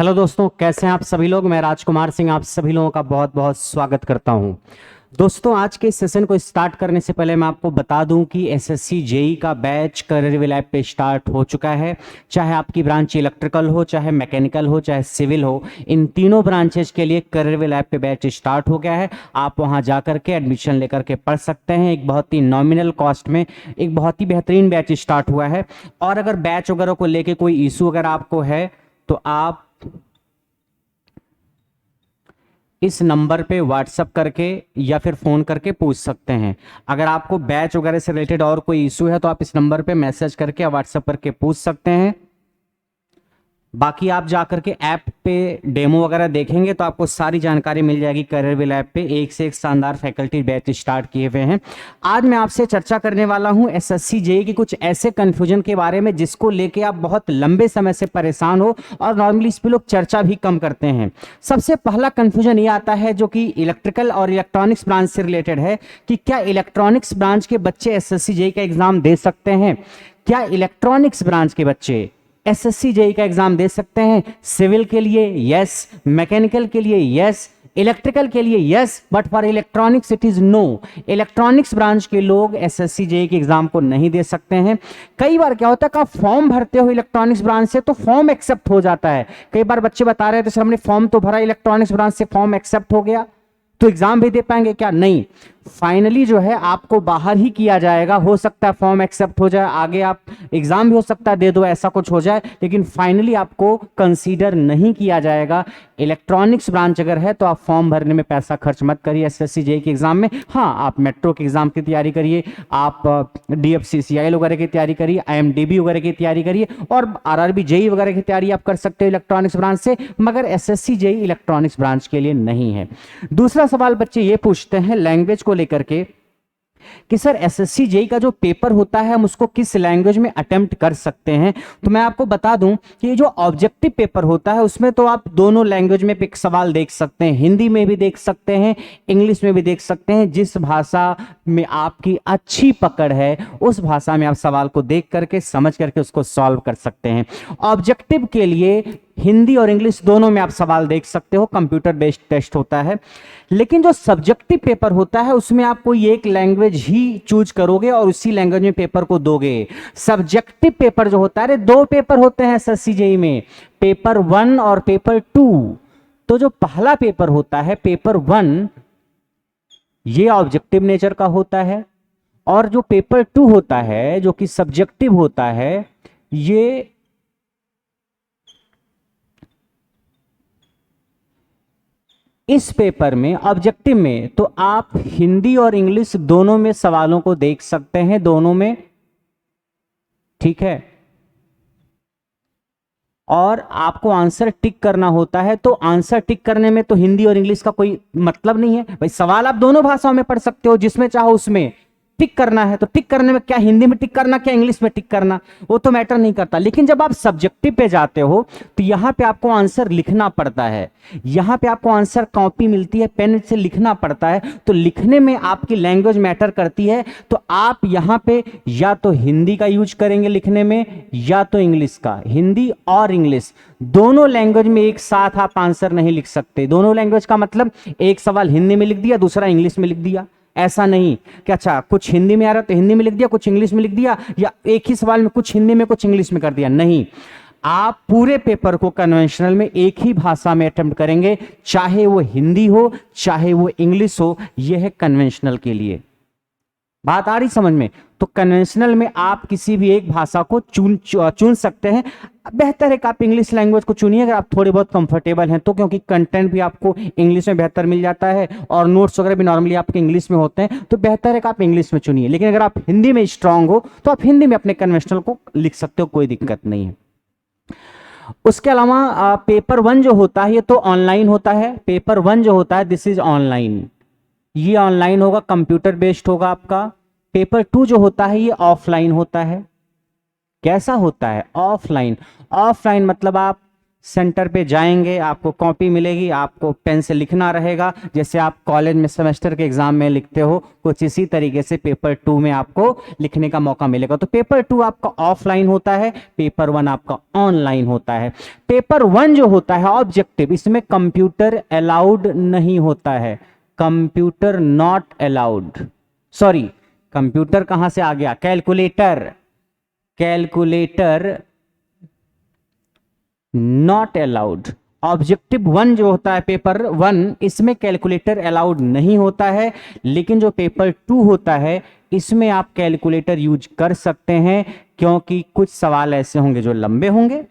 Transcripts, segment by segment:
Hello दोस्तों, कैसे हैं आप सभी लोग। मैं राजकुमार सिंह आप सभी लोगों का बहुत बहुत स्वागत करता हूं। दोस्तों, आज के सेशन को स्टार्ट करने से पहले मैं आपको बता दूं कि एसएससी जेई का बैच करियर लैब पे स्टार्ट हो चुका है। चाहे आपकी ब्रांच इलेक्ट्रिकल हो, चाहे मैकेनिकल हो, चाहे सिविल हो, इन तीनों ब्रांचेज के लिए करियर लैब पे बैच स्टार्ट हो गया है। आप वहां जा करके एडमिशन लेकर के पढ़ सकते हैं। एक बहुत ही नॉमिनल कॉस्ट में एक बहुत ही बेहतरीन बैच स्टार्ट हुआ है। और अगर बैच वगैरह को लेके कोई इशू अगर आपको है तो आप इस नंबर पे व्हाट्सअप करके या फिर फोन करके पूछ सकते हैं। अगर आपको बैच वगैरह से रिलेटेड और कोई इशू है तो आप इस नंबर पे मैसेज करके या व्हाट्सअप करके पूछ सकते हैं। बाकी आप जाकर के ऐप पे डेमो वगैरह देखेंगे तो आपको सारी जानकारी मिल जाएगी। करियर लैब पे एक से एक शानदार फैकल्टी बैच स्टार्ट किए हुए हैं। आज मैं आपसे चर्चा करने वाला हूं एसएससी जेई की कुछ ऐसे कंफ्यूजन के बारे में जिसको लेके आप बहुत लंबे समय से परेशान हो और नॉर्मली इस पे लोग चर्चा भी कम करते हैं। सबसे पहला कंफ्यूजन ये आता है जो कि इलेक्ट्रिकल और इलेक्ट्रॉनिक्स ब्रांच से रिलेटेड है कि क्या इलेक्ट्रॉनिक्स ब्रांच के बच्चे एसएससी जेई का एग्जाम दे सकते हैं। क्या इलेक्ट्रॉनिक्स ब्रांच के बच्चे एसएससी जेई का एग्जाम दे सकते हैं। सिविल के लिए यस, मैकेनिकल के लिए यस, इलेक्ट्रिकल के लिए yes, but for electronics it is no. Electronics branch के लोग एसएससी जेई के एग्जाम को नहीं दे सकते हैं। कई बार क्या होता है कि आप फॉर्म भरते हो इलेक्ट्रॉनिक्स ब्रांच से तो फॉर्म एक्सेप्ट हो जाता है। कई बार बच्चे बता रहे थे सर हमने फॉर्म तो भरा इलेक्ट्रॉनिक्स ब्रांच से, फॉर्म एक्सेप्ट हो गया तो एग्जाम भी दे पाएंगे क्या? नहीं, फाइनली जो है आपको बाहर ही किया जाएगा। हो सकता है फॉर्म एक्सेप्ट हो जाए, आगे आप एग्जाम भी हो सकता है दे दो, ऐसा कुछ हो जाए, लेकिन फाइनली आपको कंसीडर नहीं किया जाएगा। इलेक्ट्रॉनिक्स ब्रांच अगर है तो आप फॉर्म भरने में पैसा खर्च मत करिए एसएससी जेई के एग्जाम में। हाँ, आप मेट्रो के एग्जाम की तैयारी करिए, आप डीएफसीसीआईएल वगैरह की तैयारी करिए, आईएमडीबी वगैरह की तैयारी करिए और आरआरबी जेई वगैरह की तैयारी आप कर सकते हो इलेक्ट्रॉनिक्स ब्रांच से, मगर एसएससी जेई इलेक्ट्रॉनिक्स ब्रांच के लिए नहीं है। दूसरा सवाल बच्चे ये पूछते हैं लैंग्वेज को लेकर के कि सर एसएससी जेई का जो पेपर होता है हम उसको किस लैंग्वेज में अटेम्प्ट कर सकते हैं। तो मैं आपको बता दूं कि ये जो ऑब्जेक्टिव पेपर होता है उसमें तो आप दोनों लैंग्वेज में एक सवाल देख सकते हैं, हिंदी में भी देख सकते हैं, इंग्लिश में भी देख सकते हैं। जिस भाषा में आपकी अच्छी पकड़ है उस भाषा में आप सवाल को देख करके समझ करके उसको सॉल्व कर सकते हैं। ऑब्जेक्टिव के लिए हिंदी और इंग्लिश दोनों में आप सवाल देख सकते हो, कंप्यूटर बेस्ड टेस्ट होता है। लेकिन जो सब्जेक्टिव पेपर होता है उसमें आप कोई एक लैंग्वेज ही चूज करोगे और उसी लैंग्वेज में पेपर को दोगे। सब्जेक्टिव पेपर जो होता है, दो पेपर होते हैं एसएससी जेई में, पेपर 1 और पेपर 2। तो जो पहला पेपर होता है पेपर 1 ये ऑब्जेक्टिव नेचर का होता है और जो पेपर 2 होता है जो कि सब्जेक्टिव होता है ये इस पेपर में ऑब्जेक्टिव में तो आप हिंदी और इंग्लिश दोनों में सवालों को देख सकते हैं, दोनों में, ठीक है। और आपको आंसर टिक करना होता है, तो आंसर टिक करने में तो हिंदी और इंग्लिश का कोई मतलब नहीं है भाई। सवाल आप दोनों भाषाओं में पढ़ सकते हो, जिसमें चाहो उसमें टिक करना है तो टिक करने में क्या हिंदी में टिक करना क्या इंग्लिश में टिक करना, वो तो मैटर नहीं करता। लेकिन जब आप सब्जेक्टिव पे जाते हो तो यहां पे आपको आंसर लिखना पड़ता है, यहां पे आपको आंसर कॉपी मिलती है, पेन से लिखना पड़ता है। तो लिखने में आपकी लैंग्वेज मैटर करती है। तो आप यहां पे या तो हिंदी का यूज करेंगे लिखने में या तो इंग्लिश का। हिंदी और इंग्लिश दोनों लैंग्वेज में एक साथ आप आंसर नहीं लिख सकते। दोनों लैंग्वेज का मतलब एक सवाल हिंदी में लिख दिया, दूसरा इंग्लिश में लिख दिया, ऐसा नहीं कि अच्छा कुछ हिंदी में आ रहा है तो हिंदी में लिख दिया, कुछ इंग्लिश में लिख दिया, या एक ही सवाल में कुछ हिंदी में कुछ इंग्लिश में कर दिया। नहीं, आप पूरे पेपर को कन्वेंशनल में एक ही भाषा में अटेम्प्ट करेंगे, चाहे वो हिंदी हो चाहे वो इंग्लिश हो। यह है कन्वेंशनल के लिए। बात आ रही समझ में? तो कन्वेंशनल में आप किसी भी एक भाषा को चुन सकते हैं। बेहतर है कि आप इंग्लिश लैंग्वेज को चुनिए अगर आप थोड़े बहुत कंफर्टेबल हैं तो, क्योंकि कंटेंट भी आपको इंग्लिश में बेहतर मिल जाता है और नोट्स वगैरह भी नॉर्मली आपके इंग्लिश में होते हैं, तो बेहतर है कि आप इंग्लिश में चुनिए। लेकिन अगर आप हिंदी में स्ट्रांग हो तो आप हिंदी में अपने कन्वेंशनल को लिख सकते हो, कोई दिक्कत नहीं है। उसके अलावा पेपर 1 जो होता है ये तो ऑनलाइन होता है। पेपर 1 जो होता है दिस इज ऑनलाइन, ये ऑनलाइन होगा, कंप्यूटर बेस्ड होगा आपका। पेपर 2 जो होता है ये ऑफलाइन होता है। कैसा होता है? ऑफलाइन। ऑफलाइन मतलब आप सेंटर पे जाएंगे, आपको कॉपी मिलेगी, आपको पेन से लिखना रहेगा, जैसे आप कॉलेज में सेमेस्टर के एग्जाम में लिखते हो, कुछ इसी तरीके से पेपर 2 में आपको लिखने का मौका मिलेगा। तो पेपर 2 आपका ऑफलाइन होता है, पेपर 1 आपका ऑनलाइन होता है। पेपर 1 जो होता है ऑब्जेक्टिव, इसमें कंप्यूटर अलाउड नहीं होता है, computer not allowed, sorry computer कहां से आ गया, calculator, calculator not allowed. Objective 1 जो होता है पेपर 1, इसमें कैलकुलेटर अलाउड नहीं होता है, लेकिन जो पेपर 2 होता है इसमें आप कैलकुलेटर यूज कर सकते हैं, क्योंकि कुछ सवाल ऐसे होंगे जो लंबे होंगे,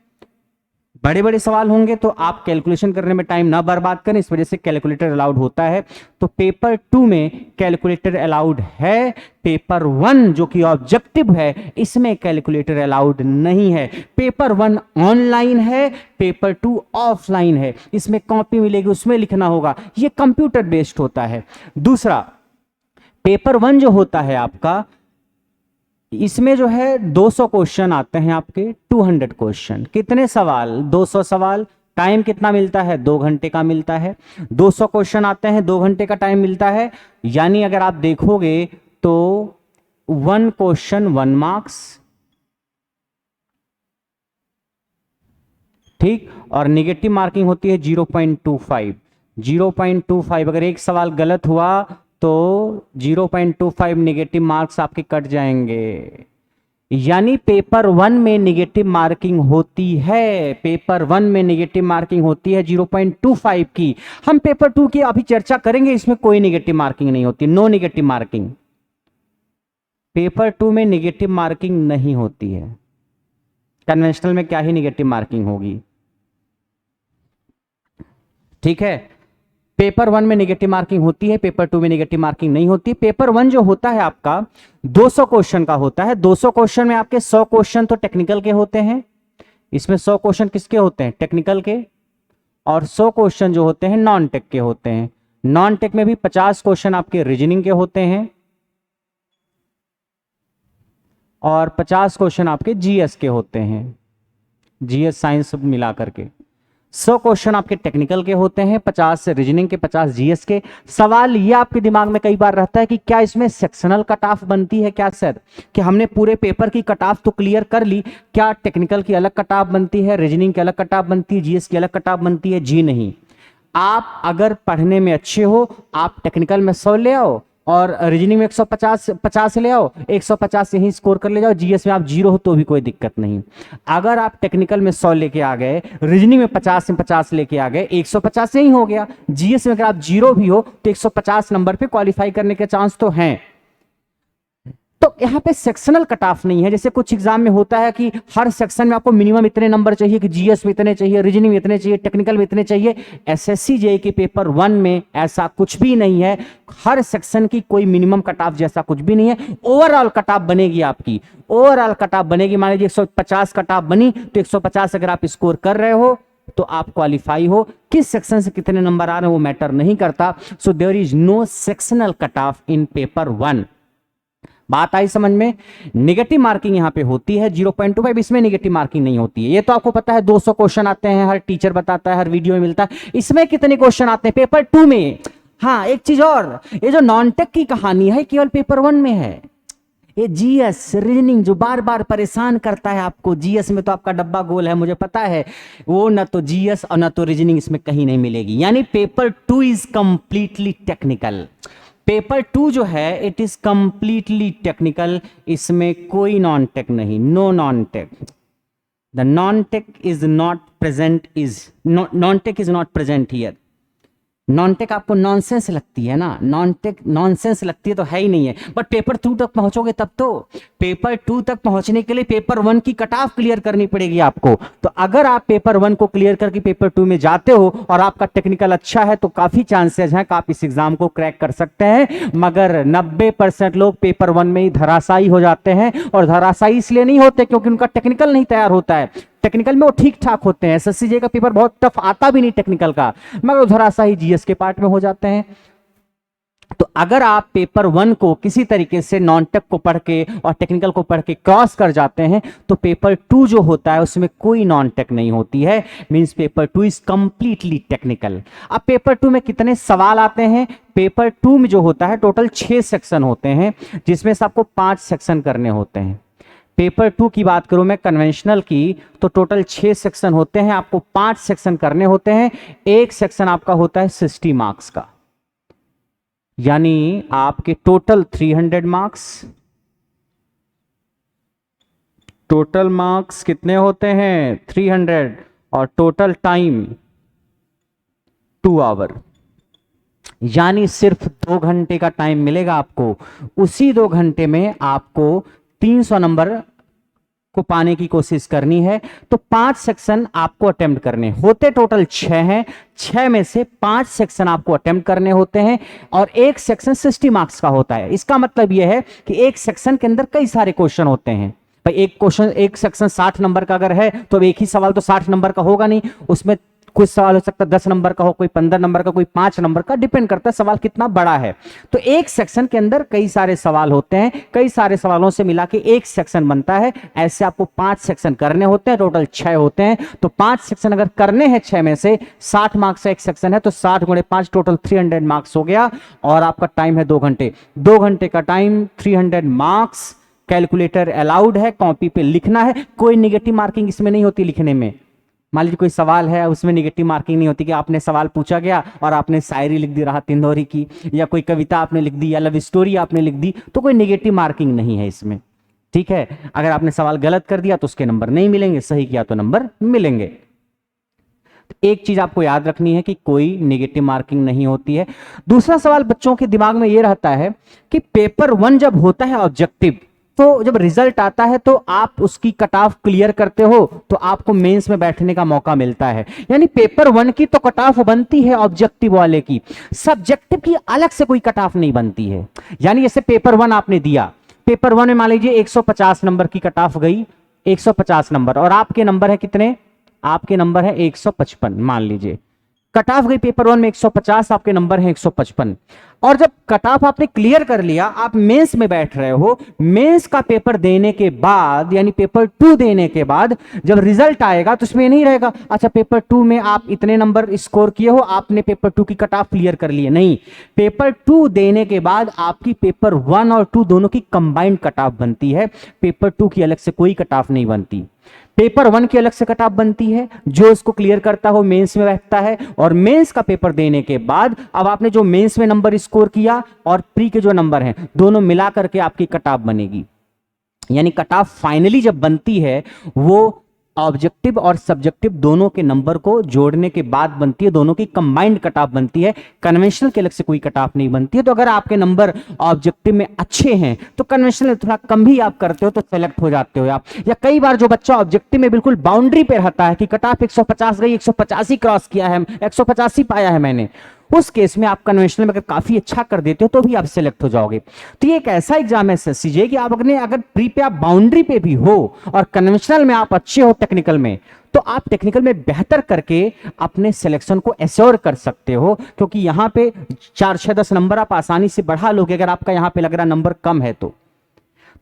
बड़े बड़े सवाल होंगे, तो आप कैलकुलेशन करने में टाइम ना बर्बाद करें, इस वजह से कैलकुलेटर अलाउड होता है। तो पेपर 2 में कैलकुलेटर अलाउड है, पेपर 1 जो कि ऑब्जेक्टिव है इसमें कैलकुलेटर अलाउड नहीं है। पेपर 1 ऑनलाइन है, पेपर 2 ऑफलाइन है, इसमें कॉपी मिलेगी, उसमें लिखना होगा, ये कंप्यूटर बेस्ड होता है। दूसरा, पेपर 1 जो होता है आपका, इसमें जो है 200 क्वेश्चन आते हैं आपके, 200 क्वेश्चन, कितने सवाल, 200 सवाल, टाइम कितना मिलता है, 2 घंटे का मिलता है। 200 क्वेश्चन आते हैं, 2 घंटे का टाइम मिलता है, यानी अगर आप देखोगे तो 1 क्वेश्चन 1 मार्क्स, ठीक, और निगेटिव मार्किंग होती है 0.25, 0.25। अगर एक सवाल गलत हुआ तो 0.25 निगेटिव मार्क्स आपके कट जाएंगे, यानी पेपर 1 में निगेटिव मार्किंग होती है, पेपर 1 में निगेटिव मार्किंग होती है 0.25 की। हम पेपर 2 की अभी चर्चा करेंगे, इसमें कोई निगेटिव मार्किंग नहीं होती, नो निगेटिव मार्किंग, पेपर 2 में निगेटिव मार्किंग नहीं होती है। कन्वेंशनल में क्या ही निगेटिव मार्किंग होगी, ठीक है। पेपर 1 में नेगेटिव मार्किंग होती है, पेपर 2 में नेगेटिव मार्किंग नहीं होती। पेपर 1 जो होता है आपका 200 क्वेश्चन का होता है, 200 क्वेश्चन में आपके 100 क्वेश्चन तो टेक्निकल के होते हैं, इसमें 100 क्वेश्चन किसके होते हैं, टेक्निकल के, और 100 क्वेश्चन जो होते हैं नॉन टेक के होते हैं। नॉन टेक में भी 50 क्वेश्चन आपके रीजनिंग के होते हैं, और 50 क्वेश्चन आपके जीएस के होते हैं, जीएस साइंस सब मिला करके। 100 क्वेश्चन आपके टेक्निकल के होते हैं, 50 रीजनिंग के, 50 जीएस के। सवाल ये आपके दिमाग में कई बार रहता है कि क्या इसमें सेक्शनल कट ऑफ बनती है क्या सर, कि हमने पूरे पेपर की कट ऑफ तो क्लियर कर ली, क्या टेक्निकल की अलग कट ऑफ बनती है, रीजनिंग की अलग कट ऑफ बनती है, जीएस की अलग कट ऑफ बनती है? जी नहीं। आप अगर पढ़ने में अच्छे हो, आप टेक्निकल में 100 ले आओ और रीजनिंग में 150 ले आओ, 150 यहीं स्कोर कर ले जाओ, जीएस में आप 0 हो तो भी कोई दिक्कत नहीं। अगर आप टेक्निकल में 100 लेके आ गए, रीजनिंग में 50 में 50 लेके आ गए, 150 यहीं हो गया। जीएस में अगर आप 0 भी हो तो 150 नंबर पे क्वालिफाई करने के चांस तो हैं। तो यहाँ पे सेक्शनल कट ऑफ नहीं है, जैसे कुछ एग्जाम में होता है कि हर सेक्शन में आपको मिनिमम इतने नंबर चाहिए, कि जीएस में इतने चाहिए, रीजनिंग में इतने चाहिए, टेक्निकल में इतने चाहिए। एसएससी जेईई के पेपर 1 में ऐसा कुछ भी नहीं है, हर सेक्शन की कोई मिनिमम कट ऑफ जैसा कुछ भी नहीं है। ओवरऑल कट ऑफ बनेगी आपकी, ओवरऑल कट ऑफ बनेगी। मान लीजिए 150 कट ऑफ बनी तो 150 अगर आप स्कोर कर रहे हो तो आप क्वालिफाई हो। किस सेक्शन से कितने नंबर आ रहे हैं वो मैटर नहीं करता। So there is no sectional cut off in paper 1। बात आई समझ में? नेगेटिव मार्किंग यहां पे होती है 0.25, इसमें नेगेटिव मार्किंग नहीं होती है। ये तो आपको पता है 200 क्वेश्चन आते हैं, हर टीचर बताता है, हर वीडियो में मिलता है। इसमें कितने क्वेश्चन आते हैं पेपर 2 में? हाँ, एक चीज और, ये जो नॉन टेक की कहानी है केवल पेपर 1 में है। ये जीएस रीजनिंग जो बार बार परेशान करता है आपको, जीएस में तो आपका डब्बा गोल है मुझे पता है, वो ना तो जीएस और ना तो रीजनिंग इसमें कहीं नहीं मिलेगी। यानी paper 2 is completely technical. Paper 2 जो है इट इज कंप्लीटली टेक्निकल, इसमें कोई नॉन टेक नहीं, no non tech. The non tech is not present, non tech is not present here. Non tech आपको नॉनसेंस लगती है ना, नॉन टेक नॉनसेंस लगती है तो है ही नहीं है। बट पेपर 2 तक पहुंचोगे तब तो। पेपर 2 तक पहुंचने के लिए पेपर 1 की कट ऑफ क्लियर करनी पड़ेगी आपको। तो अगर आप पेपर 1 को क्लियर करके पेपर 2 में जाते हो और आपका टेक्निकल अच्छा है तो काफी चांसेस हैं कि आप इस एग्जाम को क्रैक कर सकते हैं। मगर 90% लोग पेपर 1 में ही धराशायी हो जाते हैं, और धराशायी इसलिए नहीं होते क्योंकि उनका टेक्निकल नहीं तैयार होता है। टेक्निकल में वो ठीक ठाक होते हैं, एसएससी जेईई का पेपर बहुत टफ आता भी नहीं टेक्निकल का, मगर धराशायी जीएस के पार्ट में हो जाते हैं। तो अगर आप पेपर 1 को किसी तरीके से नॉन टेक को पढ़ के और टेक्निकल को पढ़ के क्रॉस कर जाते हैं तो पेपर 2 जो होता है उसमें कोई नॉन टेक नहीं होती है, means paper 2 is completely technical. अब पेपर 2 में कितने सवाल आते हैं? पेपर 2 में जो होता है टोटल 6 सेक्शन होते हैं, जिसमें से आपको 5 सेक्शन करने होते हैं। पेपर 2 की बात करूं मैं कन्वेंशनल की, तो टोटल 6 सेक्शन होते हैं, आपको 5 सेक्शन करने होते हैं। एक सेक्शन आपका होता है 60 मार्क्स का, यानी आपके टोटल 300 मार्क्स। टोटल मार्क्स कितने होते हैं? 300, और टोटल टाइम 2 आवर, यानी सिर्फ 2 घंटे का टाइम मिलेगा आपको। उसी 2 घंटे में आपको 300 नंबर को पाने की कोशिश करनी है। तो 5 सेक्शन आपको अटेम्प्ट करने होते, टोटल 6 हैं, 6 में से 5 सेक्शन आपको अटेम्प्ट करने होते हैं, और एक सेक्शन 60 मार्क्स का होता है। इसका मतलब यह है कि एक सेक्शन के अंदर कई सारे क्वेश्चन होते हैं। भाई एक क्वेश्चन, एक सेक्शन 60 नंबर का अगर है तो अब एक ही सवाल तो 60 नंबर का होगा नहीं, उसमें कुछ सवाल हो सकता है 10 नंबर का हो, कोई 15 नंबर का, कोई 5 नंबर का, डिपेंड करता है सवाल कितना बड़ा है। तो एक सेक्शन के अंदर कई सारे सवाल होते हैं, कई सारे सवालों से मिला के एक सेक्शन बनता है। ऐसे आपको 5 सेक्शन करने होते हैं, टोटल 6 होते हैं। तो 5 सेक्शन अगर करने हैं 6 में से, 60 मार्क्स का एक सेक्शन है, तो 60 गुणे 5 टोटल 300 मार्क्स हो गया, और आपका टाइम है 2 घंटे। 2 घंटे का टाइम, 300 मार्क्स। कैलकुलेटर अलाउड है, कॉपी पे लिखना है, कोई निगेटिव मार्किंग इसमें नहीं होती लिखने में। मान लीजिए कोई सवाल है, उसमें निगेटिव मार्किंग नहीं होती कि आपने सवाल पूछा गया और आपने शायरी लिख दी राहत इंदौरी की, या कोई कविता आपने लिख दी, या लव स्टोरी आपने लिख दी, तो कोई निगेटिव मार्किंग नहीं है इसमें। ठीक है, अगर आपने सवाल गलत कर दिया तो उसके नंबर नहीं मिलेंगे, सही किया तो नंबर मिलेंगे। एक चीज आपको याद रखनी है कि कोई नेगेटिव मार्किंग नहीं होती है। दूसरा सवाल बच्चों के दिमाग में यह रहता है कि पेपर 1 जब होता है ऑब्जेक्टिव, तो जब रिजल्ट आता है तो आप उसकी कट ऑफ क्लियर करते हो तो आपको मेंस में बैठने का मौका मिलता है। यानी पेपर 1 की तो कट ऑफ बनती है ऑब्जेक्टिव वाले की, सब्जेक्टिव की अलग से कोई कट ऑफ नहीं बनती है। यानी जैसे पेपर 1 आपने दिया, पेपर 1 में मान लीजिए 150 नंबर की कट ऑफ गई, 150 नंबर, और आपके नंबर है कितने? आपके नंबर है 155, मान लीजिए कट ऑफ गई पेपर 1 में 150, आपके नंबर है 155। और जब कट ऑफ आपने क्लियर कर लिया, आप मेंस में बैठ रहे हो, मेंस का पेपर देने के बाद, यानी पेपर 2 देने के बाद जब रिजल्ट आएगा तो उसमें नहीं रहेगा अच्छा पेपर 2 में आप इतने नंबर स्कोर किए हो, आपने पेपर 2 की कट ऑफ क्लियर कर ली है। नहीं, पेपर 2 देने के बाद आपकी पेपर 1 और 2 दोनों की कंबाइंड कट ऑफ बनती है। पेपर 2 की अलग से कोई कट ऑफ नहीं बनती, पेपर 1 की अलग से कट ऑफ बनती है। जो इसको क्लियर करता हो मेंस में बैठता है, और मेंस का पेपर देने के बाद अब आपने जो मेंस में नंबर स्कोर किया और प्री के जो नंबर हैं दोनों मिला करके आपकी कट ऑफ बनेगी। यानी कट ऑफ फाइनली जब बनती है वो ऑब्जेक्टिव और सब्जेक्टिव दोनों के नंबर को जोड़ने के बाद बनती है, दोनों की कंबाइंड कट ऑफ बनती है, कन्वेंशनल के अलग से कोई कट ऑफ नहीं बनती है। तो अगर आपके नंबर ऑब्जेक्टिव में अच्छे हैं तो कन्वेंशनल थोड़ा कम भी आप करते हो तो सेलेक्ट हो जाते हो आप। या कई बार जो बच्चा ऑब्जेक्टिव में बिल्कुल बाउंड्री पे रहता है कि कट ऑफ 150 गई, 185 क्रॉस किया है, 185 पाया है मैंने, उस केस में आप कन्वेंशनल में अगर काफी अच्छा कर देते हो तो भी आप सिलेक्ट हो जाओगे। तो ये एक ऐसा एग्जाम है एसएससीजे कि आप अगर प्री पे आप बाउंड्री पे भी हो और कन्वेंशनल में आप अच्छे हो टेक्निकल में, तो आप टेक्निकल में बेहतर करके अपने सिलेक्शन को एश्योर कर सकते हो, क्योंकि यहां पे 4, 6, 10 नंबर आप आसानी से बढ़ा लोगे अगर आपका यहां पे लग रहा नंबर कम है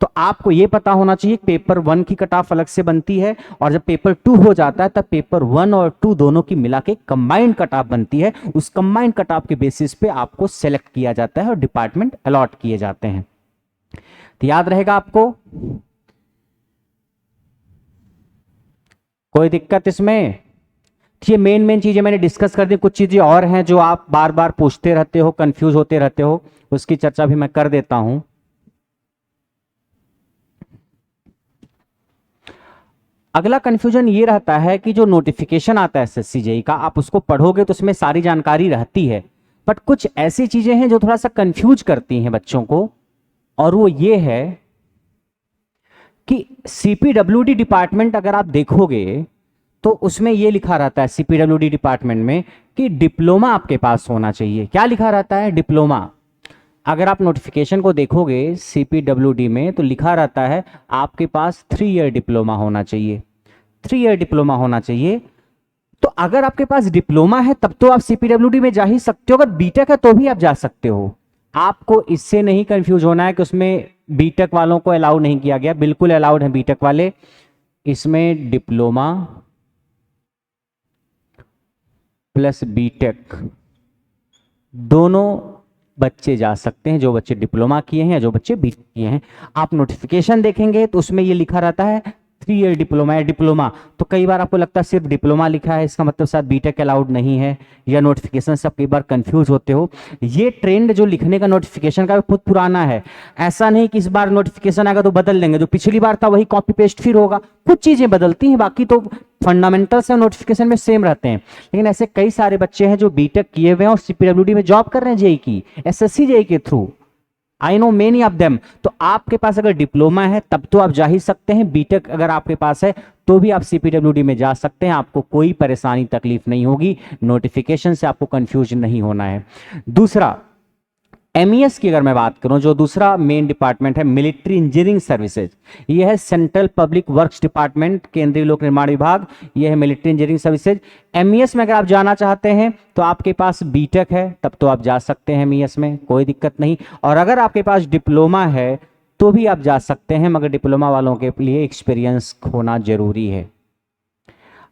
तो आपको यह पता होना चाहिए पेपर 1 की कट ऑफ अलग से बनती है, और जब पेपर 2 हो जाता है तब पेपर 1 और 2 दोनों की मिला के कंबाइंड कट ऑफ बनती है। उस कंबाइंड कट ऑफ के बेसिस पे आपको सेलेक्ट किया जाता है और डिपार्टमेंट अलॉट किए जाते हैं। तो याद रहेगा आपको, कोई दिक्कत इसमें? ये मेन चीजें मैंने डिस्कस कर दी, कुछ चीजें और हैं जो आप बार बार पूछते रहते हो, कंफ्यूज होते रहते हो, उसकी चर्चा भी मैं कर देता हूं। अगला कंफ्यूजन ये रहता है कि जो नोटिफिकेशन आता है एसएससीजेई का, आप उसको पढ़ोगे तो उसमें सारी जानकारी रहती है, बट कुछ ऐसी चीजें हैं जो थोड़ा सा कंफ्यूज करती हैं बच्चों को, और वो ये है कि सीपीडब्ल्यूडी डिपार्टमेंट अगर आप देखोगे तो उसमें ये लिखा रहता है सीपीडब्ल्यूडी डिपार्टमेंट में कि डिप्लोमा आपके पास होना चाहिए। क्या लिखा रहता है? डिप्लोमा। अगर आप नोटिफिकेशन को देखोगे सीपीडब्ल्यूडी में तो लिखा रहता है आपके पास 3 ईयर डिप्लोमा होना चाहिए, 3 ईयर डिप्लोमा होना चाहिए। तो अगर आपके पास डिप्लोमा है तब तो आप सीपीडब्ल्यूडी में जा ही सकते हो, अगर बीटेक है तो भी आप जा सकते हो। आपको इससे नहीं कंफ्यूज होना है कि उसमें बीटेक वालों को अलाउ नहीं किया गया, बिल्कुल अलाउड है बीटेक वाले। इसमें डिप्लोमा प्लस बीटेक दोनों बच्चे जा सकते हैं, जो बच्चे डिप्लोमा किए हैं या जो बच्चे बीटेक किए हैं। आप नोटिफिकेशन देखेंगे तो उसमें ये लिखा रहता है 3 ईयर डिप्लोमा या डिप्लोमा, तो कई बार आपको लगता है सिर्फ डिप्लोमा लिखा है, इसका मतलब शायद बीटेक अलाउड नहीं है, या नोटिफिकेशन से आप कई बार कंफ्यूज होते हो। ये ट्रेंड जो लिखने का नोटिफिकेशन का बहुत पुराना है, ऐसा नहीं कि इस बार नोटिफिकेशन आएगा तो बदल लेंगे, जो पिछली बार था वही कॉपी पेस्ट फिर होगा, कुछ चीजें बदलती हैं, बाकी तो फंडामेंटल्स और नोटिफिकेशन में सेम रहते हैं। लेकिन ऐसे कई सारे बच्चे हैं जो बीटेक किए हुए हैं और सीपीडब्ल्यूडी में जॉब कर रहे हैं, जेई की, एसएससी जेई के through, I know many of them. तो आपके पास अगर डिप्लोमा है तब तो आप जा ही सकते हैं, बीटेक अगर आपके पास है तो भी आप सीपीडब्ल्यूडी में जा सकते हैं, आपको कोई परेशानी तकलीफ नहीं होगी, नोटिफिकेशन से आपको कंफ्यूज नहीं होना है। दूसरा, एमईएस की अगर मैं बात करूं, जो दूसरा मेन डिपार्टमेंट है मिलिट्री इंजीनियरिंग सर्विसेज, ये है सेंट्रल पब्लिक वर्क्स डिपार्टमेंट, केंद्रीय लोक निर्माण विभाग, ये है मिलिट्री इंजीनियरिंग सर्विसेज। एमईएस में अगर आप जाना चाहते हैं तो आपके पास बीटेक है तब तो आप जा सकते हैं एमईएस में, कोई दिक्कत नहीं। और अगर आपके पास डिप्लोमा है तो भी आप जा सकते हैं, मगर डिप्लोमा वालों के लिए एक्सपीरियंस होना जरूरी है।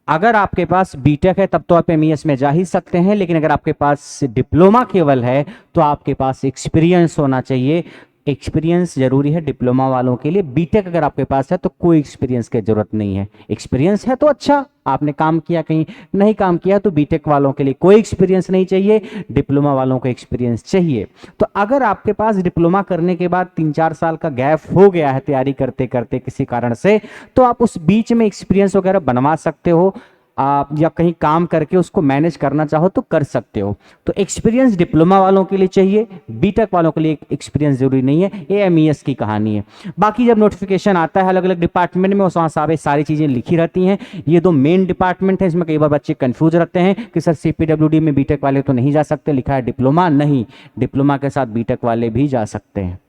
अगर आपके पास बीटेक है तब तो आप एमईएस में जा ही सकते हैं, लेकिन अगर आपके पास डिप्लोमा केवल है तो आपके पास एक्सपीरियंस होना चाहिए, एक्सपीरियंस जरूरी है डिप्लोमा वालों के लिए। बीटेक अगर आपके पास है तो कोई एक्सपीरियंस की जरूरत नहीं है, एक्सपीरियंस है तो अच्छा, आपने काम किया, कहीं नहीं काम किया तो बीटेक वालों के लिए कोई एक्सपीरियंस नहीं चाहिए, डिप्लोमा वालों को एक्सपीरियंस चाहिए। तो अगर आपके पास डिप्लोमा करने के बाद 3-4 साल का गैप हो गया है तैयारी करते करते किसी कारण से, तो आप उस बीच में एक्सपीरियंस वगैरह बनवा सकते हो, आप या कहीं काम करके उसको मैनेज करना चाहो तो कर सकते हो। तो एक्सपीरियंस डिप्लोमा वालों के लिए चाहिए, बीटेक वालों के लिए एक्सपीरियंस जरूरी नहीं है। ये एमईएस की कहानी है। बाकी जब नोटिफिकेशन आता है अलग अलग डिपार्टमेंट में, उस वहाँ सारी चीज़ें लिखी रहती हैं। ये 2 मेन डिपार्टमेंट है, इसमें कई बार बच्चे कंफ्यूज रहते हैं कि सर सीपीडब्ल्यूडी में बीटेक वाले तो नहीं जा सकते, लिखा है डिप्लोमा, नहीं, डिप्लोमा के साथ बीटेक वाले भी जा सकते हैं,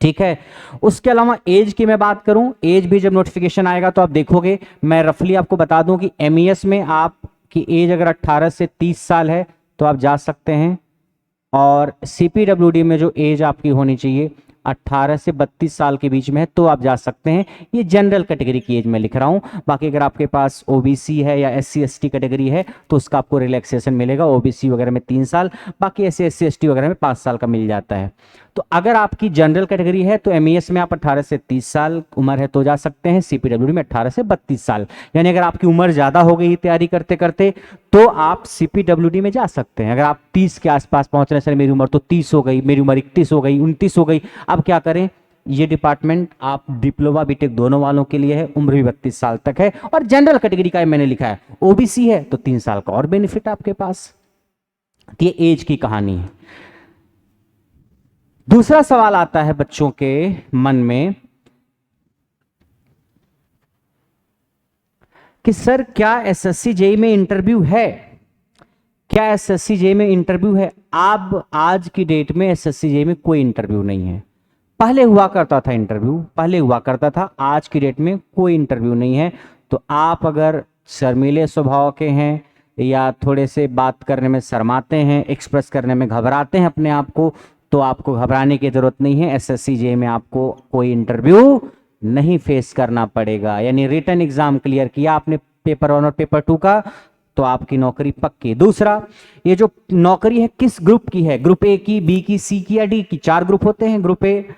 ठीक है। उसके अलावा एज की मैं बात करूं, एज भी जब नोटिफिकेशन आएगा तो आप देखोगे, मैं रफली आपको बता दूं कि एमईएस में आपकी एज अगर 18 से 30 साल है तो आप जा सकते हैं, और सीपीडब्ल्यूडी में जो एज आपकी होनी चाहिए 18 से 32 साल के बीच में है तो आप जा सकते हैं। ये जनरल कैटेगरी की एज में लिख रहा हूं, बाकी अगर आपके पास ओबीसी है या एससी एसटी कैटेगरी है तो उसका आपको रिलैक्सेशन मिलेगा, ओबीसी वगैरह में 3 साल, बाकी एससी एसटी वगैरह में 5 साल का मिल जाता है। तो अगर आपकी जनरल कैटेगरी है तो एमईएस में आप 18 से 30 साल उम्र है तो जा सकते हैं, सीपीडब्ल्यूडी में 18 से 32 साल, यानी अगर आपकी उम्र ज़्यादा हो गई तैयारी करते करते तो आप सीपीडब्ल्यूडी में जा सकते हैं। अगर आप 30 के आसपास पहुंच रहे हैं, सर मेरी उम्र तो 30 हो गई, मेरी उम्र 31 हो गई, 29 हो गई, अब क्या करें? ये डिपार्टमेंट आप डिप्लोमा बीटेक दोनों वालों के लिए है, उम्र भी 32 साल तक है, और जनरल कैटेगरी का मैंने लिखा है, ओबीसी है तो 3 साल का और बेनिफिट आपके पास। ये एज की कहानी है। दूसरा सवाल आता है बच्चों के मन में कि सर क्या एसएससी जेई में इंटरव्यू है, क्या एसएससी जेई में इंटरव्यू है? अब आज की डेट में एसएससी जेई में कोई इंटरव्यू नहीं है। पहले हुआ करता था इंटरव्यू, पहले हुआ करता था, आज की डेट में कोई इंटरव्यू नहीं है। तो आप अगर शर्मीले स्वभाव के हैं या थोड़े से बात करने में शर्माते हैं, एक्सप्रेस करने में घबराते हैं अपने आप को, तो आपको घबराने की जरूरत नहीं है। एसएससी जेई में आपको कोई इंटरव्यू नहीं फेस करना पड़ेगा, यानी रिटन एग्जाम क्लियर किया आपने पेपर 1 और पेपर 2 का तो आपकी नौकरी पक्की। दूसरा, ये जो नौकरी है किस ग्रुप की है? ग्रुप ए की, बी की, सी की या डी की? 4 ग्रुप होते हैं। ग्रुप ए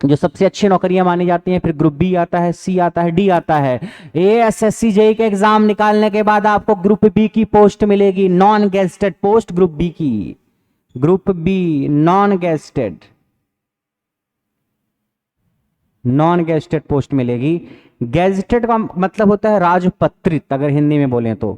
जो सबसे अच्छी नौकरियां मानी जाती हैं, फिर ग्रुप बी आता है, सी आता है, डी आता है। एसएससी जेई के एग्जाम निकालने के बाद आपको ग्रुप बी की पोस्ट मिलेगी, non gazetted post group B की, group B non gazetted, non gazetted post मिलेगी। गेस्टेड का मतलब होता है राजपत्रित अगर हिंदी में बोलें तो,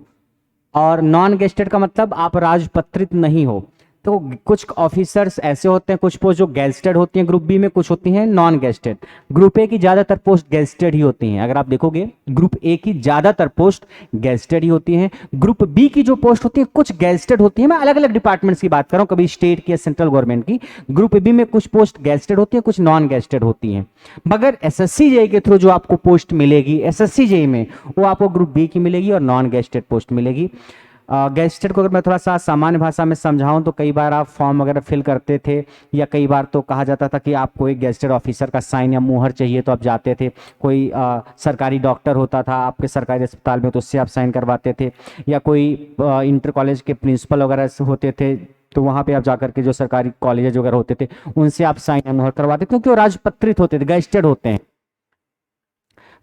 और नॉन गेस्टेड का मतलब आप राजपत्रित नहीं हो। तो कुछ ऑफिसर्स ऐसे होते हैं, कुछ पोस्ट जो गेस्टेड होती हैं ग्रुप बी में, कुछ होती हैं नॉन गेस्टेड। ग्रुप ए की ज्यादातर पोस्ट गेस्टेड ही होती हैं, अगर आप देखोगे ग्रुप ए की ज्यादातर पोस्ट गेस्टेड ही होती हैं। ग्रुप बी की जो पोस्ट होती है कुछ गेस्टेड होती है, मैं अलग अलग डिपार्टमेंट्स की बात कर रहा हूं, कभी स्टेट की या सेंट्रल गवर्नमेंट की। ग्रुप बी में कुछ पोस्ट गेस्टेड होती है, कुछ नॉन गेस्टेड होती हैं। मगर एसएससी जेई के थ्रू जो आपको पोस्ट मिलेगी एसएससी जेई में, वो आपको ग्रुप बी की मिलेगी और नॉन गेस्टेड पोस्ट मिलेगी। गैजेटेड को अगर मैं थोड़ा सा सामान्य भाषा में समझाऊं तो कई बार आप फॉर्म वगैरह फिल करते थे, या कई बार तो कहा जाता था कि आपको एक गैजेटेड ऑफिसर का साइन या मुहर चाहिए तो आप जाते थे, कोई सरकारी डॉक्टर होता था आपके सरकारी अस्पताल में तो उससे आप साइन करवाते थे, या कोई इंटर कॉलेज के प्रिंसिपल वगैरह होते थे तो वहाँ पे आप जाकर के जो सरकारी कॉलेज वगैरह होते थे उनसे आप साइन या मुहर करवाते थे, क्योंकि वो राजपत्रित होते थे, गैजेटेड होते हैं।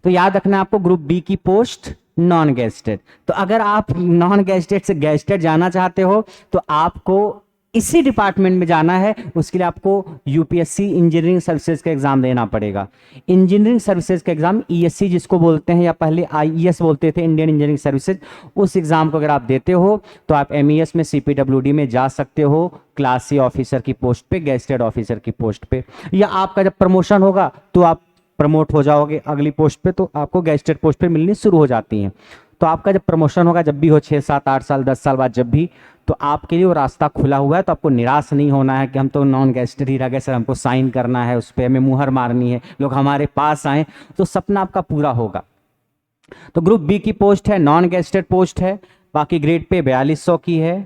तो याद रखना आपको ग्रुप बी की पोस्ट नॉन गेस्टेड। तो अगर आप नॉन गेस्टेड से गेस्टेड जाना चाहते हो तो आपको इसी डिपार्टमेंट में जाना है, उसके लिए आपको यूपीएससी इंजीनियरिंग सर्विसेज का एग्जाम देना पड़ेगा। इंजीनियरिंग सर्विसेज का एग्जाम ईएससी जिसको बोलते हैं, या पहले आईईएस बोलते थे, इंडियन इंजीनियरिंग सर्विसेज, उस एग्जाम को अगर आप देते हो तो आप एमईएस में सीपीडब्ल्यूडी में जा सकते हो, क्लास सी ऑफिसर की पोस्ट पे, गेस्टेड ऑफिसर की पोस्ट पे, या आपका जब प्रमोशन होगा तो आप प्रमोट हो जाओगे अगली पोस्ट पे, तो आपको गेस्टेड पोस्ट पे मिलनी शुरू हो जाती हैं। तो आपका जब प्रमोशन होगा, जब भी हो 6 7 8 साल 10 साल बाद जब भी, तो आपके लिए वो रास्ता खुला हुआ है। तो आपको निराश नहीं होना है कि हम तो नॉन गेस्टेड ही रह गए सर, हमको साइन करना है, उस पर हमें मुहर मारनी है, लोग हमारे पास आए, तो सपना आपका पूरा होगा। तो ग्रुप बी की पोस्ट है, नॉन गेस्टेड पोस्ट है, बाकी ग्रेड पे 4200 की है।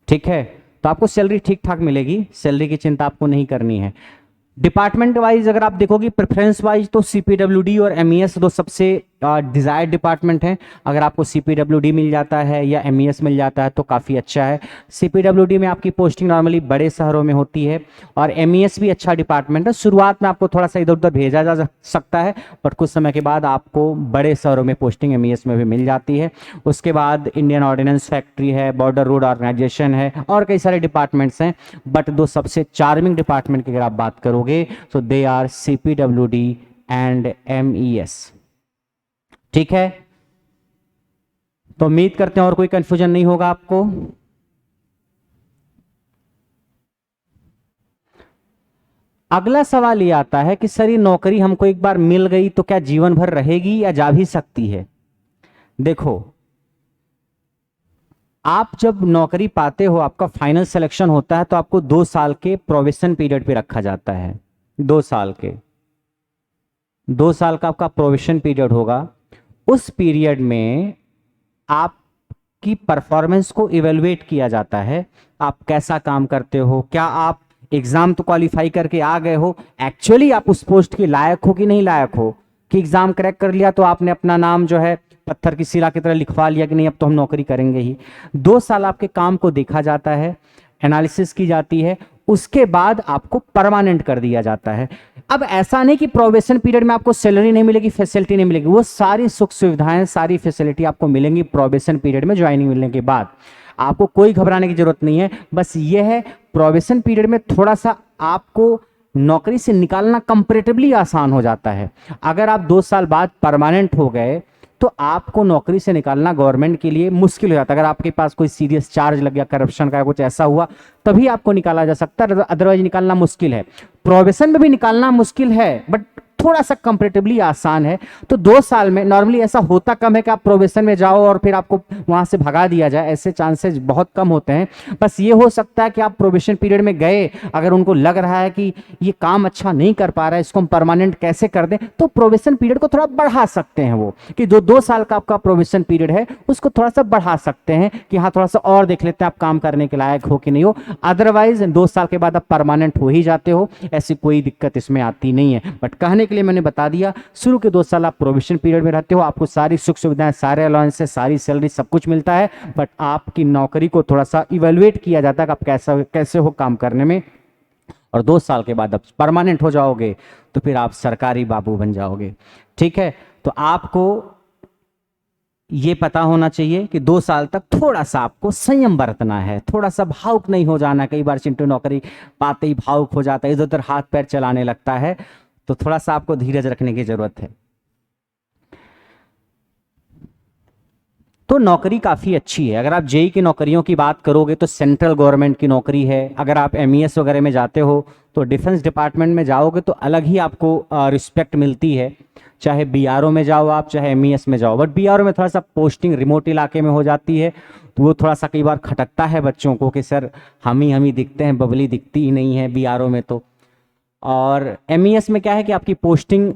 ठीक है, तो आपको सैलरी ठीक ठाक मिलेगी, सैलरी की चिंता आपको नहीं करनी है। डिपार्टमेंट वाइज अगर आप देखोगे प्रेफरेंस वाइज तो सीपीडब्ल्यूडी और एमईएस दो सबसे डिजायर्ड डिपार्टमेंट हैं। अगर आपको सीपीडब्ल्यूडी मिल जाता है या एमईएस मिल जाता है तो काफ़ी अच्छा है। सीपीडब्ल्यूडी में आपकी पोस्टिंग नॉर्मली बड़े शहरों में होती है, और एमईएस भी अच्छा डिपार्टमेंट है। शुरुआत में आपको थोड़ा सा इधर उधर भेजा जा सकता है, बट कुछ समय के बाद आपको बड़े शहरों में पोस्टिंग एमईएस में भी मिल जाती है। उसके बाद इंडियन ऑर्डिनेंस फैक्ट्री है, बॉर्डर रोड ऑर्गेनाइजेशन है, और कई सारे डिपार्टमेंट्स हैं, बट दो सबसे चार्मिंग डिपार्टमेंट की अगर आप बात करोगे तो they are CPWD and MES. ठीक है, तो उम्मीद करते हैं और कोई कंफ्यूजन नहीं होगा आपको। अगला सवाल ये आता है कि सर ये नौकरी हमको एक बार मिल गई तो क्या जीवन भर रहेगी या जा भी सकती है? देखो, आप जब नौकरी पाते हो, आपका फाइनल सिलेक्शन होता है, तो आपको 2 साल के प्रोबेशन पीरियड पे रखा जाता है। 2 साल के, 2 साल का आपका प्रोबेशन पीरियड होगा। उस पीरियड में आपकी परफॉर्मेंस को इवेलुएट किया जाता है, आप कैसा काम करते हो, क्या आप एग्जाम तो क्वालिफाई करके आ गए हो, एक्चुअली आप उस पोस्ट के लायक हो कि नहीं लायक हो, कि एग्जाम क्रैक कर लिया तो आपने अपना नाम जो है पत्थर की शिला की तरह लिखवा लिया कि नहीं अब तो हम नौकरी करेंगे ही। 2 साल आपके काम को देखा जाता है, एनालिसिस की जाती है, उसके बाद आपको परमानेंट कर दिया जाता है। अब ऐसा नहीं कि प्रोबेशन पीरियड में आपको सैलरी नहीं मिलेगी, फैसिलिटी नहीं मिलेगी, वो सारी सुख सुविधाएं, सारी फैसिलिटी आपको मिलेंगी प्रोबेशन पीरियड में ज्वाइनिंग मिलने के बाद। आपको कोई घबराने की जरूरत नहीं है। बस ये है, प्रोबेशन पीरियड में थोड़ा सा आपको नौकरी से निकालना कंपैरेटिवली आसान हो जाता है। अगर आप 2 साल बाद परमानेंट हो गए तो आपको नौकरी से निकालना गवर्नमेंट के लिए मुश्किल हो जाता है। अगर आपके पास कोई सीरियस चार्ज लग गया, करप्शन का कुछ ऐसा हुआ, तभी आपको निकाला जा सकता है, अदरवाइज निकालना मुश्किल है। प्रोबेशन में भी निकालना मुश्किल है, बट थोड़ा सा कंपैरेटिवली आसान है। तो 2 साल में नॉर्मली ऐसा होता कम है कि आप प्रोबेशन में जाओ और फिर आपको वहां से भगा दिया जाए, ऐसे चांसेस बहुत कम होते हैं। बस ये हो सकता है कि आप प्रोबेशन पीरियड में गए, अगर उनको लग रहा है कि ये काम अच्छा नहीं कर पा रहा है, इसको हम परमानेंट कैसे कर दें, तो प्रोबेशन पीरियड को थोड़ा बढ़ा सकते हैं। वो कि जो 2 साल का आपका प्रोबेशन पीरियड है उसको थोड़ा सा बढ़ा सकते हैं कि हाँ थोड़ा सा और देख लेते हैं आप काम करने के लायक हो कि नहीं हो। अदरवाइज 2 साल के बाद आप परमानेंट हो ही जाते हो, ऐसी कोई दिक्कत इसमें आती नहीं है। बट कहने के लिए मैंने बता दिया, शुरू के 2 साल आप प्रोबेशन पीरियड में रहते हो, आपको सारी सुख सुविधाएं, सारे अलाउंसेस, सारी सैलरी, सब कुछ मिलता है, बट आपकी नौकरी को थोड़ा सा इवेलुएट किया जाता है कि आप कैसे हो काम करने में। और 2 साल के बाद आप परमानेंट हो जाओगे तो फिर आप सरकारी बाबू बन जाओगे। ठीक है, तो आपको ये पता होना चाहिए कि 2 साल तक थोड़ा सा आपको संयम बरतना है, थोड़ा सा भावुक नहीं हो जाना। कई बार चिंटू नौकरी पाते ही भावुक हो जाता है, इधर उधर हाथ पैर चलाने लगता है, तो थोड़ा सा आपको धीरज रखने की जरूरत है। तो नौकरी काफ़ी अच्छी है। अगर आप जेई की नौकरियों की बात करोगे तो सेंट्रल गवर्नमेंट की नौकरी है। अगर आप एमईएस वगैरह में जाते हो तो डिफेंस डिपार्टमेंट में जाओगे तो अलग ही आपको रिस्पेक्ट मिलती है, चाहे बीआरओ में जाओ आप, चाहे एमईएस में जाओ। बट बीआरओ में थोड़ा सा पोस्टिंग रिमोट इलाके में हो जाती है, तो वो थोड़ा सा कई बार खटकता है बच्चों को कि सर हम ही दिखते हैं, बबली दिखती ही नहीं है बीआरओ में। तो और एमईएस में क्या है कि आपकी पोस्टिंग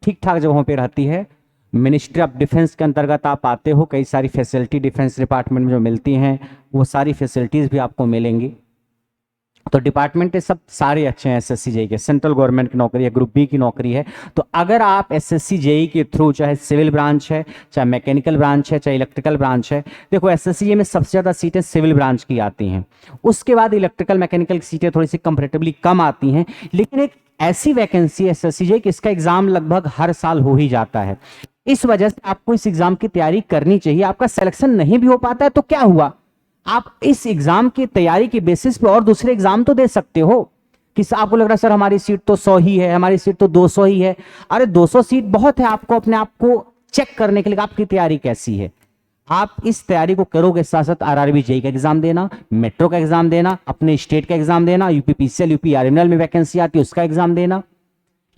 ठीक ठाक जगहों पे रहती है। मिनिस्ट्री ऑफ डिफेंस के अंतर्गत आप आते हो, कई सारी फैसिलिटी डिफेंस डिपार्टमेंट में जो मिलती हैं वो सारी फैसिलिटीज़ भी आपको मिलेंगी। तो डिपार्टमेंट ये सब सारे अच्छे हैं एसएससी जेई के। सेंट्रल गवर्नमेंट की नौकरी है, ग्रुप बी की नौकरी है। तो अगर आप एसएससी जेई के थ्रू, चाहे सिविल ब्रांच है, चाहे मैकेनिकल ब्रांच है, चाहे इलेक्ट्रिकल ब्रांच है, देखो एसएससी जेई में सबसे ज़्यादा सीटें सिविल ब्रांच की आती हैं। उसके बाद इलेक्ट्रिकल मैकेनिकल की सीटें थोड़ी सी कंपेरेटिवली कम आती हैं। लेकिन एक ऐसी वैकेंसी है एसएससी जेई कि इसका एग्जाम लगभग हर साल हो ही जाता है। इस वजह से आपको इस एग्जाम की तैयारी करनी चाहिए। आपका सिलेक्शन नहीं भी हो पाता है तो क्या हुआ, आप इस एग्जाम की तैयारी के बेसिस पे और दूसरे एग्जाम तो दे सकते हो। कि आपको लग रहा है सर हमारी सीट तो 100 ही है, हमारी सीट तो 200 ही है। अरे 200 सीट बहुत है आपको अपने आप को चेक करने के लिए आपकी तैयारी कैसी है। आप इस तैयारी को करोगे, साथ साथ आरआरबी जेई का एग्जाम देना, मेट्रो का एग्जाम देना, अपने स्टेट का एग्जाम देना, यूपीपीसीएल यूपीआरएमएल में वैकेंसी आती है उसका एग्जाम देना।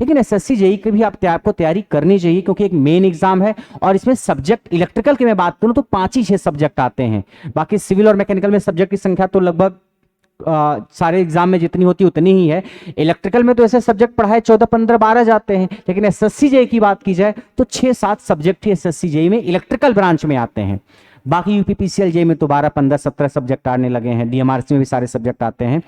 लेकिन एसएससी जेई की भी आपको तैयारी करनी चाहिए क्योंकि एक मेन एग्जाम है। और इसमें सब्जेक्ट इलेक्ट्रिकल की मैं बात करूं तो 5 ही 6 सब्जेक्ट आते हैं। बाकी सिविल और मैकेनिकल में सब्जेक्ट की संख्या तो लगभग सारे एग्जाम में जितनी होती उतनी ही है। इलेक्ट्रिकल में तो ऐसे सब्जेक्ट पढ़ाए 14 15 12 जाते हैं। लेकिन एसएससी जेई की बात की जाए तो 6-7 सब्जेक्ट ही एसएससी जेई में इलेक्ट्रिकल ब्रांच में आते हैं। बाकी यूपीपीसीएल जेई में तो 12 15 17 सब्जेक्ट आने लगे हैं। डीएमआरसी में भी सारे सब्जेक्ट आते हैं।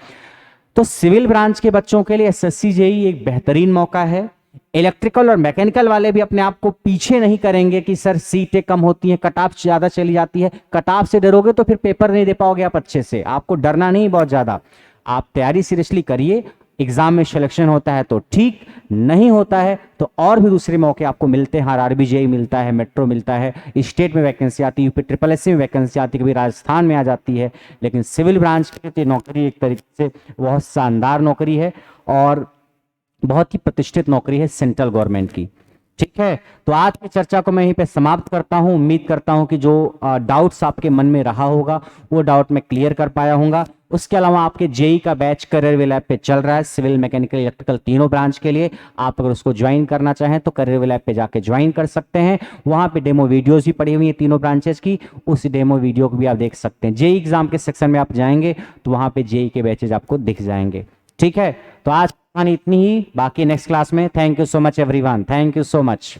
तो सिविल ब्रांच के बच्चों के लिए एसएससी जेई एक बेहतरीन मौका है। इलेक्ट्रिकल और मैकेनिकल वाले भी अपने आप को पीछे नहीं करेंगे कि सर सीटें कम होती हैं, कट ऑफ ज्यादा चली जाती है। कट ऑफ से डरोगे तो फिर पेपर नहीं दे पाओगे आप अच्छे से। आपको डरना नहीं बहुत ज्यादा, आप तैयारी सीरियसली करिए। एग्जाम में सिलेक्शन होता है तो ठीक, नहीं होता है तो और भी दूसरे मौके आपको मिलते हैं। आरआरबी जेई मिलता है, मेट्रो मिलता है, स्टेट में वैकेंसी आती है, यूपी ट्रिपल एस में वैकेंसी आती है, कभी राजस्थान में आ जाती है। लेकिन सिविल ब्रांच की नौकरी एक तरीके से बहुत शानदार नौकरी है और बहुत ही प्रतिष्ठित नौकरी है सेंट्रल गवर्नमेंट की। ठीक है, तो आज की चर्चा को मैं यहीं पे समाप्त करता हूं। उम्मीद करता हूं कि जो डाउट्स आपके मन में रहा होगा वो डाउट मैं क्लियर कर पाया हूंगा। उसके अलावा आपके जेई का बैच करियर लैब पे चल रहा है, सिविल मैकेनिकल इलेक्ट्रिकल तीनों ब्रांच के लिए। आप अगर उसको ज्वाइन करना चाहें तो करियर लैब पे जाके ज्वाइन कर सकते हैं। वहां पे डेमो वीडियोस भी पड़ी हुई है तीनों ब्रांचेस की, उस डेमो वीडियो को भी आप देख सकते हैं। जेई एग्जाम के सेक्शन में आप जाएंगे तो वहां पे जेई के बैचेज आपको दिख जाएंगे। ठीक है, तो आज कहानी इतनी ही, बाकी नेक्स्ट क्लास में। Thank you so much everyone, thank you so much.